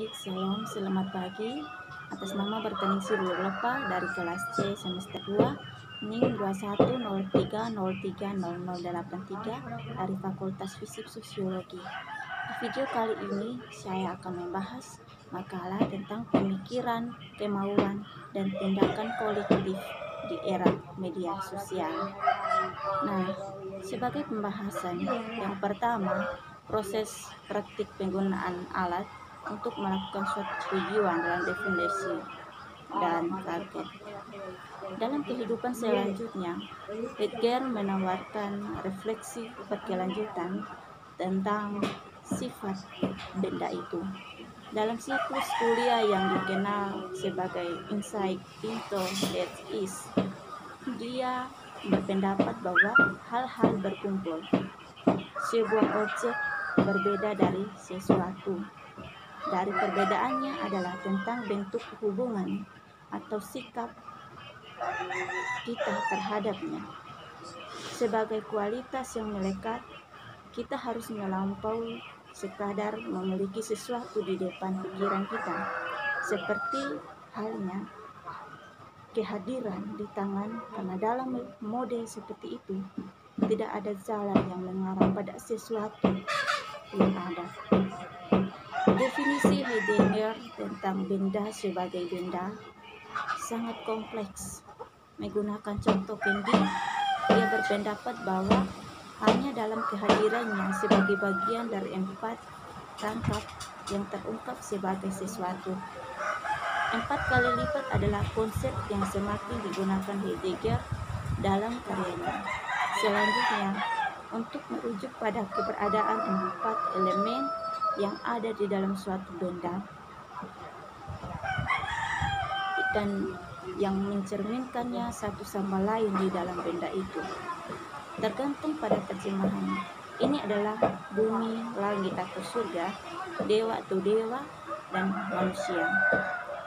Baik, selamat pagi. Atas nama Bertani Sirul Lepa dari kelas C semester 2, NIM 2103030083 dari Fakultas Fisik Sosiologi. Di video kali ini saya akan membahas makalah tentang pemikiran, kemauan, dan tindakan kolektif di era media sosial. Nah, sebagai pembahasan yang pertama, proses praktik penggunaan alat untuk melakukan suatu tujuan dalam definisi dan target. Dalam kehidupan selanjutnya, Heidegger menawarkan refleksi berkelanjutan tentang sifat benda itu. Dalam siklus kuliah yang dikenal sebagai Insight into That Is, dia berpendapat bahwa hal-hal berkumpul. Sebuah objek berbeda dari sesuatu. Dari perbedaannya adalah tentang bentuk hubungan atau sikap kita terhadapnya. Sebagai kualitas yang melekat, kita harus melampaui sekadar memiliki sesuatu di depan pikiran kita, seperti halnya kehadiran di tangan, karena dalam mode seperti itu tidak ada jalan yang mengarah pada sesuatu yang ada. Definisi Heidegger tentang benda sebagai benda sangat kompleks. Menggunakan contoh Kendi, dia berpendapat bahwa hanya dalam kehadirannya sebagai bagian dari 4 rangkap yang terungkap sebagai sesuatu. 4 kali lipat adalah konsep yang semakin digunakan Heidegger dalam karyanya. Selanjutnya, untuk merujuk pada keberadaan 4 elemen yang ada di dalam suatu benda dan yang mencerminkannya satu sama lain di dalam benda itu, tergantung pada terjemahan. Ini adalah bumi, langit atau surga, dewa atau dewa, dan manusia.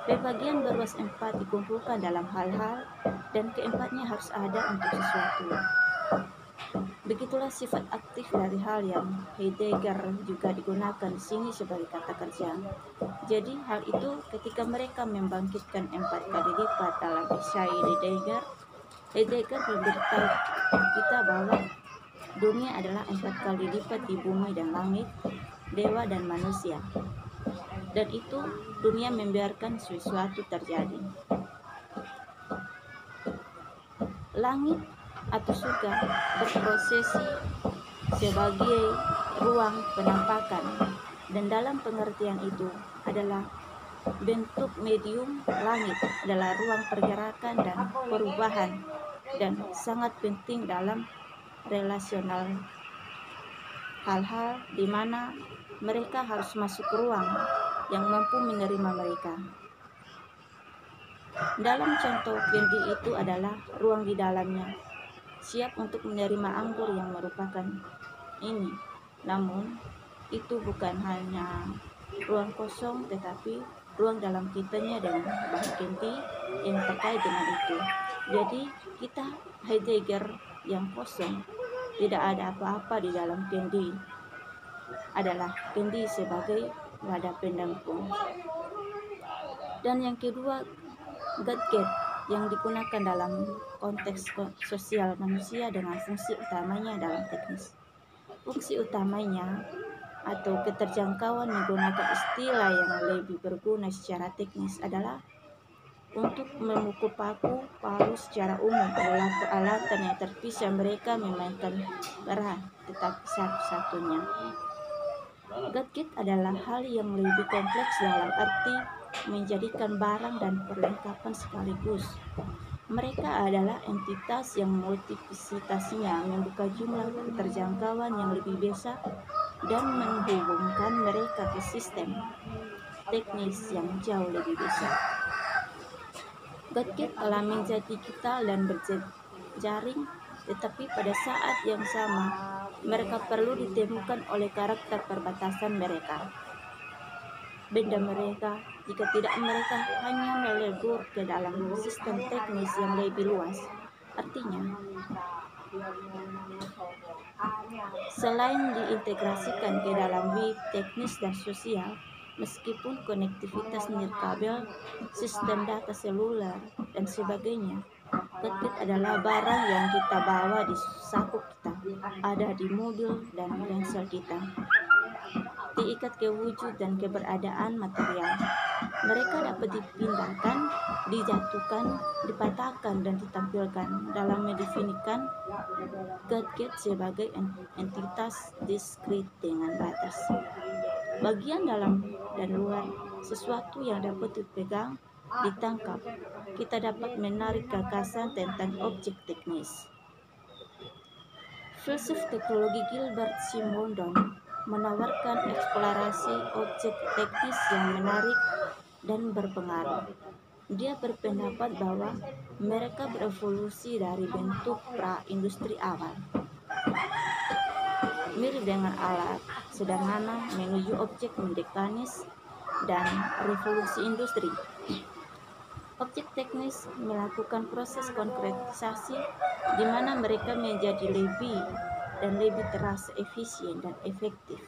Pembagian berluas 4 dikumpulkan dalam hal-hal, dan keempatnya harus ada untuk sesuatu. Begitulah sifat aktif dari hal yang Heidegger juga digunakan di sini sebagai kata kerja. Jadi hal itu ketika mereka membangkitkan 4 kali lipat dalam esai Heidegger memberitahu kita bahwa dunia adalah 4 kali lipat di bumi dan langit, dewa dan manusia. Dan itu dunia membiarkan sesuatu terjadi. Langit atau surga berprosesi sebagai ruang penampakan, dan dalam pengertian itu adalah bentuk medium. Langit adalah ruang pergerakan dan perubahan dan sangat penting dalam relasional hal-hal di mana mereka harus masuk ke ruang yang mampu menerima mereka. Dalam contoh Kendi itu adalah ruang di dalamnya, siap untuk menerima anggur yang merupakan ini. Namun itu bukan hanya ruang kosong, tetapi ruang dalam kitanya dengan bahasa Kendi yang terkait dengan itu. Jadi kita Heidegger yang kosong, tidak ada apa-apa di dalam Kendi, adalah Kendi sebagai wadah pendamping. Dan yang kedua, Gadget yang digunakan dalam konteks sosial manusia dengan fungsi utamanya dalam teknis. Fungsi utamanya atau keterjangkauan menggunakan istilah yang lebih berguna secara teknis adalah untuk memukul palu secara umum adalah peralatan yang terpisah. Mereka memainkan peran, tetapi satu-satunya. Gadget adalah hal yang lebih kompleks dalam arti menjadikan barang dan perlengkapan sekaligus. Mereka adalah entitas yang multiplisitasnya membuka jumlah keterjangkauan yang lebih besar dan menghubungkan mereka ke sistem teknis yang jauh lebih besar. Gadget telah menjadi digital dan berjejaring, tetapi pada saat yang sama mereka perlu ditemukan oleh karakter perbatasan mereka. Benda mereka, jika tidak mereka hanya melebur ke dalam sistem teknis yang lebih luas. Artinya, selain diintegrasikan ke dalam web teknis dan sosial, Meskipun konektivitas nirkabel, sistem data seluler, dan sebagainya, gadget adalah barang yang kita bawa di saku kita, ada di mobil dan ponsel kita, diikat ke wujud dan keberadaan material. Mereka dapat dipindahkan, dijatuhkan, dipatahkan, dan ditampilkan. Dalam mendefinisikan gadget sebagai entitas diskrit dengan batas, bagian dalam dan luar, sesuatu yang dapat dipegang, ditangkap. Kita dapat menarik gagasan tentang objek teknis. Filsuf teknologi Gilbert Simondon menawarkan eksplorasi objek teknis yang menarik dan berpengaruh. Dia berpendapat bahwa mereka berevolusi dari bentuk pra-industri awal, mirip dengan alat sederhana, menuju objek mekanis dan revolusi industri. Objek teknis melakukan proses konkretisasi di mana mereka menjadi lebih dan lebih terasa efisien dan efektif.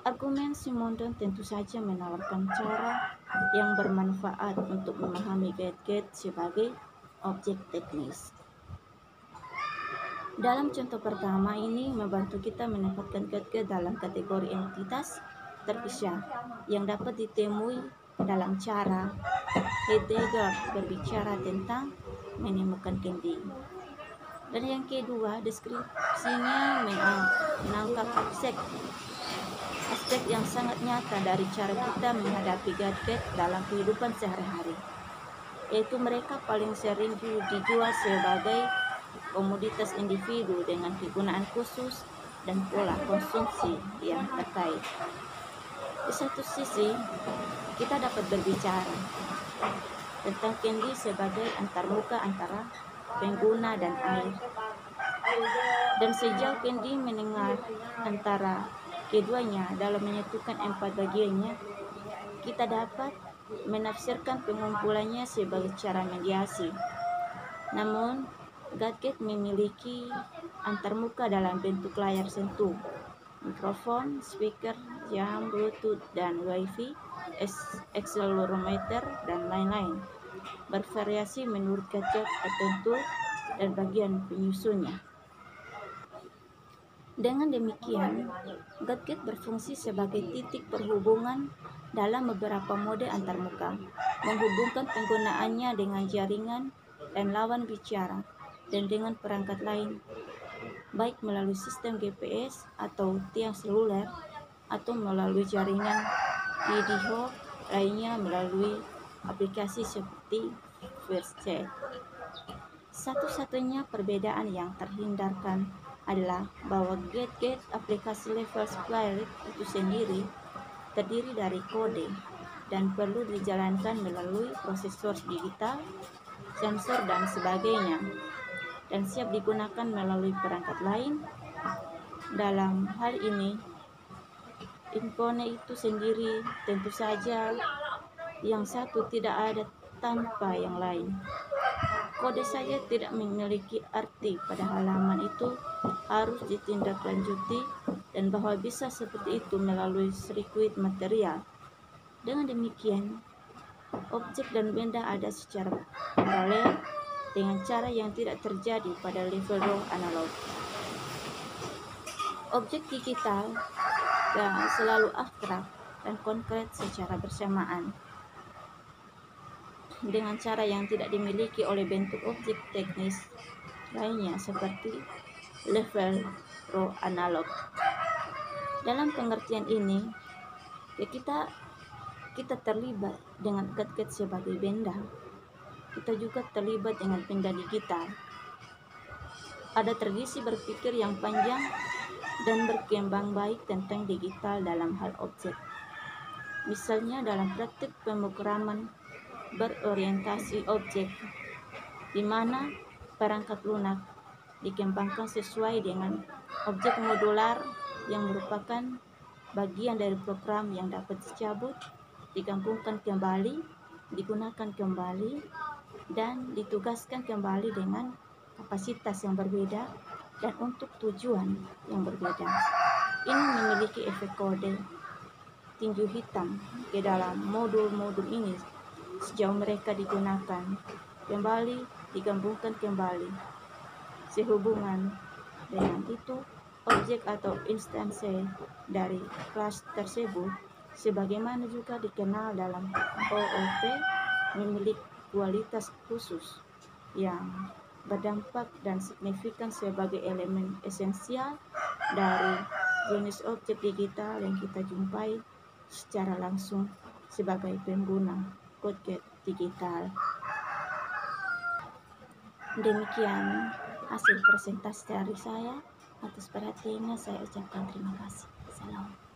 Argumen Simondon tentu saja menawarkan cara yang bermanfaat untuk memahami gadget sebagai objek teknis. Dalam contoh pertama ini membantu kita menempatkan gadget dalam kategori entitas terpisah yang dapat ditemui dalam cara Heidegger berbicara tentang menemukan kendi. Dan yang kedua, deskripsinya menangkap aspek yang sangat nyata dari cara kita menghadapi gadget dalam kehidupan sehari-hari, yaitu mereka paling sering dijual sebagai komoditas individu dengan kegunaan khusus dan pola konsumsi yang terkait. Di satu sisi, kita dapat berbicara tentang kendi sebagai antarmuka antara pengguna dan air. Dan sejauh kendi menengah antara keduanya dalam menyatukan empat bagiannya, kita dapat menafsirkan pengumpulannya sebagai cara mediasi. Namun, gadget memiliki antarmuka dalam bentuk layar sentuh, mikrofon, speaker, jam, Bluetooth, dan Wi-Fi, accelerometer, dan lain-lain. Bervariasi menurut gadget tertentu dan bagian penyusunnya. Dengan demikian, gadget berfungsi sebagai titik perhubungan dalam beberapa mode antarmuka, menghubungkan penggunaannya dengan jaringan dan lawan bicara, dan dengan perangkat lain, baik melalui sistem GPS atau tiang seluler, atau melalui jaringan video lainnya melalui aplikasi seperti FirstChat. Satu-satunya perbedaan yang terhindarkan adalah bahwa gadget aplikasi level supplier itu sendiri terdiri dari kode dan perlu dijalankan melalui prosesor digital, sensor, dan sebagainya, dan siap digunakan melalui perangkat lain. Dalam hal ini, infone itu sendiri tentu saja yang satu tidak ada tanpa yang lain. Kode saja tidak memiliki arti pada halaman itu harus ditindaklanjuti, dan bahwa bisa seperti itu melalui sirkuit material. Dengan demikian, objek dan benda ada secara paralel dengan cara yang tidak terjadi pada level raw analog. Objek digital dan selalu abstrak dan konkret secara bersamaan, dengan cara yang tidak dimiliki oleh bentuk objek teknis lainnya seperti level raw analog. Dalam pengertian ini, kita terlibat dengan gadget sebagai benda. Kita juga terlibat dengan benda digital. Ada tradisi berpikir yang panjang dan berkembang baik tentang digital dalam hal objek. Misalnya dalam praktik pemrograman berorientasi objek, di mana perangkat lunak dikembangkan sesuai dengan objek modular yang merupakan bagian dari program yang dapat dicabut, digabungkan kembali, digunakan kembali, dan ditugaskan kembali dengan kapasitas yang berbeda dan untuk tujuan yang berbeda. Ini memiliki efek kode tinju hitam ke dalam modul-modul ini sejauh mereka digunakan kembali, digabungkan kembali. Sehubungan dengan itu, objek atau instansi dari kelas tersebut, sebagaimana juga dikenal dalam OOP, memiliki kualitas khusus yang berdampak dan signifikan sebagai elemen esensial dari jenis objek digital yang kita jumpai secara langsung sebagai pengguna objek digital. Demikian hasil presentasi dari saya. Atas perhatiannya saya ucapkan terima kasih. Salam.